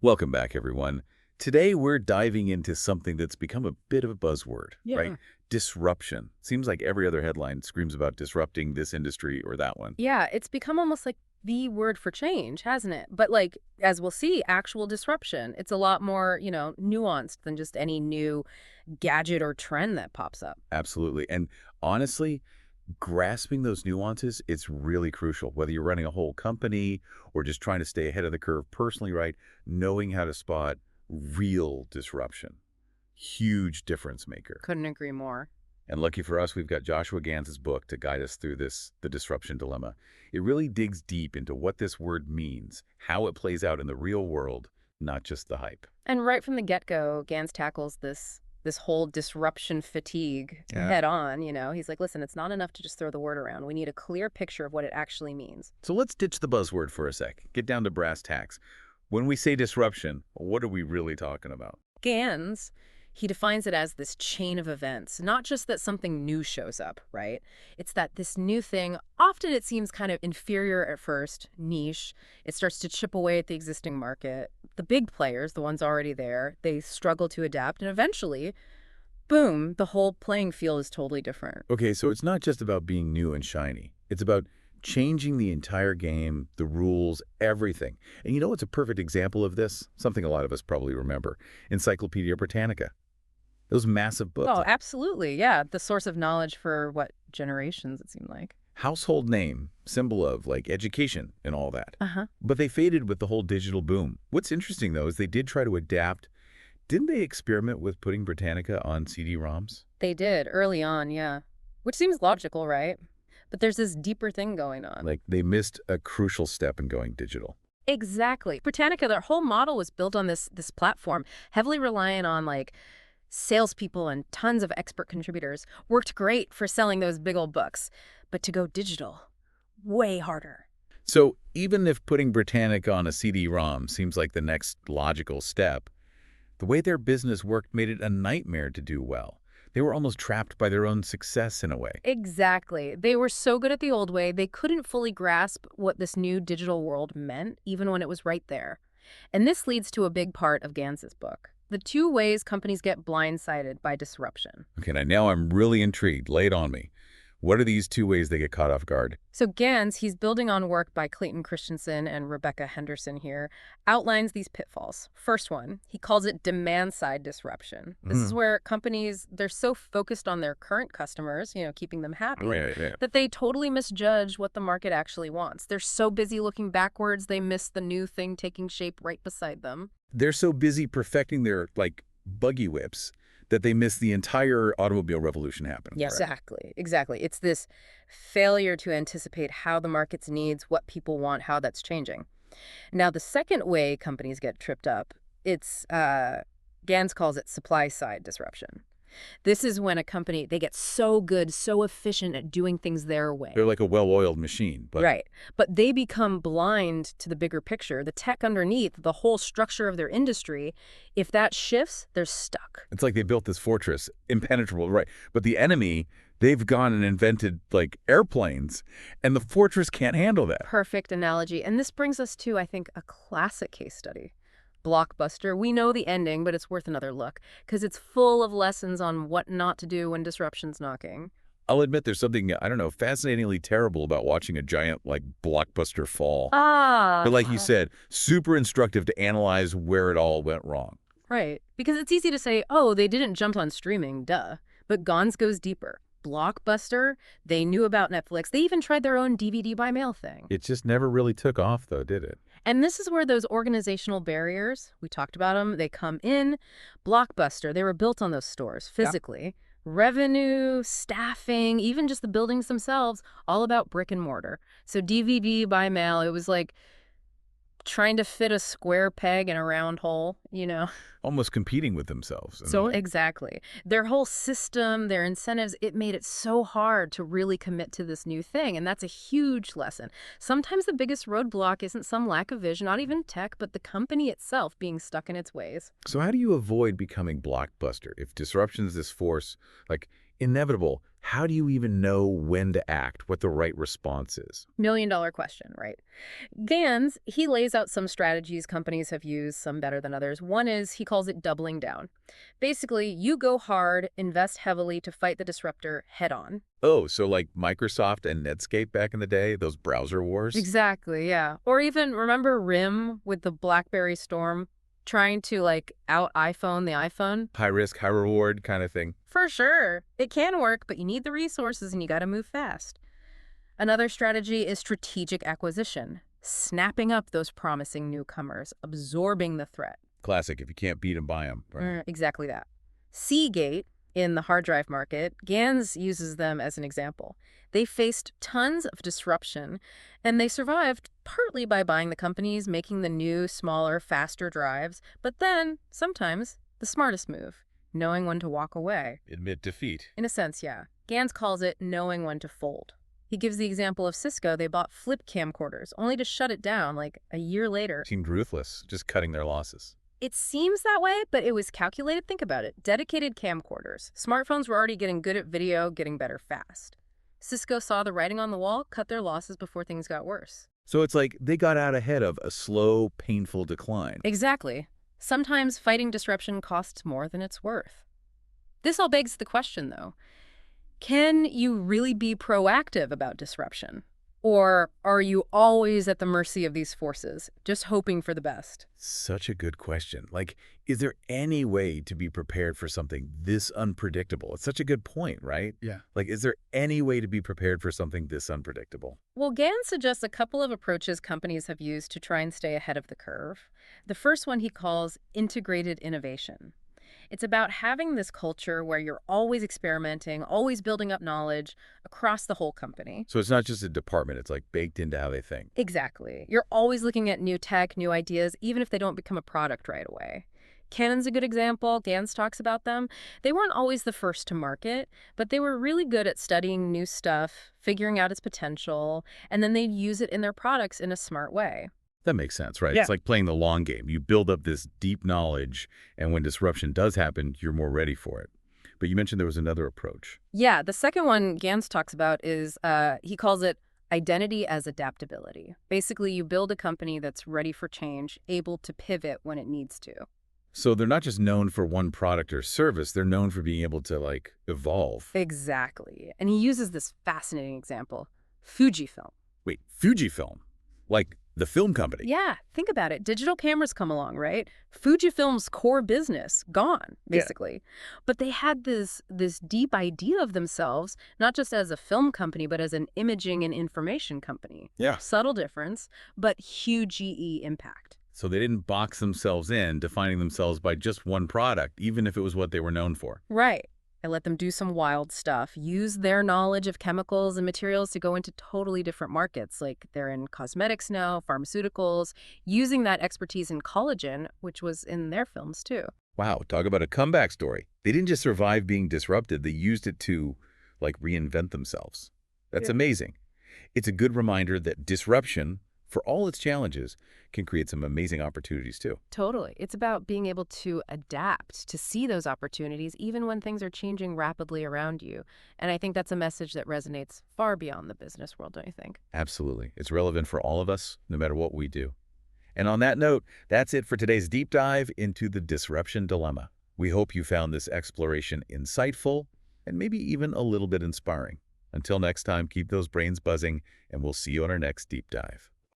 Welcome back, everyone. Today, we're diving into something that's become a bit of a buzzword, right? Yeah. Disruption. Seems like every other headline screams about disrupting this industry or that one. Yeah, it's become almost like the word for change, hasn't it? But like, as we'll see, actual disruption. It's a lot more, nuanced than just any new gadget or trend that pops up. Absolutely. And honestly, grasping those nuances, it's really crucial. Whether you're running a whole company or just trying to stay ahead of the curve personally, right? Knowing how to spot real disruption. Huge difference maker. Couldn't agree more. And lucky for us, we've got Joshua Gans' book to guide us through the disruption dilemma. It really digs deep into what this word means, how it plays out in the real world, not just the hype. And right from the get-go, Gans tackles this whole disruption fatigue Yeah. head on, He's like, listen, it's not enough to just throw the word around. We need a clear picture of what it actually means. So let's ditch the buzzword for a sec, get down to brass tacks. When we say disruption, what are we really talking about? Gans, he defines it as this chain of events, not just that something new shows up, right? It's that this new thing, often it seems kind of inferior at first, niche. It starts to chip away at the existing market. The big players, the ones already there, they struggle to adapt, and eventually, boom, the whole playing field is totally different. Okay, so it's not just about being new and shiny. It's about changing the entire game, the rules, everything. And you know what's a perfect example of this? Something a lot of us probably remember. Encyclopedia Britannica. Those massive books. Oh, absolutely. Yeah. The source of knowledge for what generations, it seemed like. Household name, symbol of like education and all that. Uh-huh. But they faded with the whole digital boom. What's interesting though is they did try to adapt. Didn't they experiment with putting Britannica on CD-ROMs? They did early on, yeah. Which seems logical, right? But there's this deeper thing going on. Like they missed a crucial step in going digital. Exactly. Britannica, their whole model was built on this platform, heavily reliant on like salespeople and tons of expert contributors. Worked great for selling those big old books. But to go digital, way harder. So even if putting Britannica on a CD-ROM seems like the next logical step, the way their business worked made it a nightmare to do well. They were almost trapped by their own success in a way. Exactly. They were so good at the old way, they couldn't fully grasp what this new digital world meant, even when it was right there. And this leads to a big part of Gans's book. The two ways companies get blindsided by disruption. Okay, now I'm really intrigued. Lay it on me. What are these two ways they get caught off guard? So Gans, he's building on work by Clayton Christensen and Rebecca Henderson here, outlines these pitfalls. First one, he calls it demand-side disruption. This is where companies, they're so focused on their current customers, keeping them happy, Right. that they totally misjudge what the market actually wants. They're so busy looking backwards, they miss the new thing taking shape right beside them. They're so busy perfecting their, like, buggy whips that they miss the entire automobile revolution happening. Yes, Correct? exactly. It's this failure to anticipate how the market's needs, what people want, how that's changing. Now, the second way companies get tripped up, it's, Gans calls it supply side disruption. This is when a company, they get so good, so efficient at doing things their way. They're like a well-oiled machine, but Right. But they become blind to the bigger picture, the tech underneath, the whole structure of their industry. If that shifts, they're stuck. it's like they built this fortress, impenetrable, right? But the enemy, they've gone and invented, like, airplanes, and the fortress can't handle that. Perfect analogy. And this brings us to, I think, a classic case study. Blockbuster. We know the ending, but it's worth another look because it's full of lessons on what not to do when disruption's knocking. I'll admit there's something, I don't know, fascinatingly terrible about watching a giant, like, blockbuster fall. Ah, But like you said, super instructive to analyze where it all went wrong. right. Because it's easy to say, oh, they didn't jump on streaming, duh. But Gons goes deeper. Blockbuster, they knew about Netflix. They even tried their own DVD by mail thing. It just never really took off, though, did it? And this is where those organizational barriers, we talked about them, they come in. Blockbuster, they were built on those stores physically. Revenue, staffing, even just the buildings themselves, all about brick and mortar. So DVD by mail, it was like trying to fit a square peg in a round hole. Almost competing with themselves. So exactly. Their whole system, their incentives, it made it so hard to really commit to this new thing. And that's a huge lesson. Sometimes the biggest roadblock isn't some lack of vision, not even tech, but the company itself being stuck in its ways. So how do you avoid becoming blockbuster if disruption is this force, like, inevitable. How do you even know when to act, what the right response is? $1 million question, right? Gans, he lays out some strategies companies have used, some better than others. One is he calls it doubling down. Basically, you go hard, invest heavily to fight the disruptor head on. Oh, so like Microsoft and Netscape back in the day, those browser wars? Exactly, yeah. Or even remember RIM with the BlackBerry Storm trying to like out iPhone the iPhone? High risk, high reward kind of thing. For sure. It can work, but you need the resources and you got to move fast. Another strategy is strategic acquisition, snapping up those promising newcomers, absorbing the threat. Classic. If you can't beat them, buy them. Right. Exactly that. Seagate, in the hard drive market, Gans uses them as an example. They faced tons of disruption, and they survived partly by buying the companies, making the new, smaller, faster drives, but then, sometimes, the smartest move, knowing when to walk away. Admit defeat. In a sense, yeah. Gans calls it knowing when to fold. He gives the example of Cisco. They bought flip camcorders, only to shut it down like a year later. Seemed ruthless, just cutting their losses. It seems that way, but it was calculated. Think about it. Dedicated camcorders. Smartphones were already getting good at video, getting better fast. Cisco saw the writing on the wall, cut their losses before things got worse. So it's like they got out ahead of a slow, painful decline. Exactly. Sometimes fighting disruption costs more than it's worth. This all begs the question, though. Can you really be proactive about disruption? Or are you always at the mercy of these forces, just hoping for the best? Such a good question. Like, is there any way to be prepared for something this unpredictable? It's such a good point, right? Yeah. Like, is there any way to be prepared for something this unpredictable? Well, Gans suggests a couple of approaches companies have used to try and stay ahead of the curve. The first one he calls integrated innovation. It's about having this culture where you're always experimenting, always building up knowledge across the whole company. So it's not just a department, it's like baked into how they think. Exactly. You're always looking at new tech, new ideas, even if they don't become a product right away. Canon's a good example. Gans talks about them. They weren't always the first to market, but they were really good at studying new stuff, figuring out its potential, and then they'd use it in their products in a smart way. That makes sense, right? Yeah. It's like playing the long game. You build up this deep knowledge, and when disruption does happen, you're more ready for it. But you mentioned there was another approach. Yeah, the second one Gans talks about is, he calls it identity as adaptability. Basically, you build a company that's ready for change, able to pivot when it needs to. So they're not just known for one product or service, they're known for being able to, like, evolve. Exactly. And he uses this fascinating example, Fujifilm. Wait, Fujifilm? Like the film company? Yeah, think about it. Digital cameras come along, right? Fujifilm's core business, gone, basically. But they had this deep idea of themselves, not just as a film company, but as an imaging and information company. Yeah. Subtle difference, but huge GE impact. So they didn't box themselves in, defining themselves by just one product, even if it was what they were known for. Right. I let them do some wild stuff, use their knowledge of chemicals and materials to go into totally different markets, like they're in cosmetics now, pharmaceuticals, using that expertise in collagen, which was in their films too. Wow, talk about a comeback story. They didn't just survive being disrupted, they used it to, like, reinvent themselves. That's amazing. It's a good reminder that disruption, for all its challenges, can create some amazing opportunities too. Totally. It's about being able to adapt, to see those opportunities, even when things are changing rapidly around you. And I think that's a message that resonates far beyond the business world, don't you think? Absolutely. It's relevant for all of us, no matter what we do. And on that note, that's it for today's deep dive into the disruption dilemma. We hope you found this exploration insightful and maybe even a little bit inspiring. Until next time, keep those brains buzzing, and we'll see you on our next deep dive.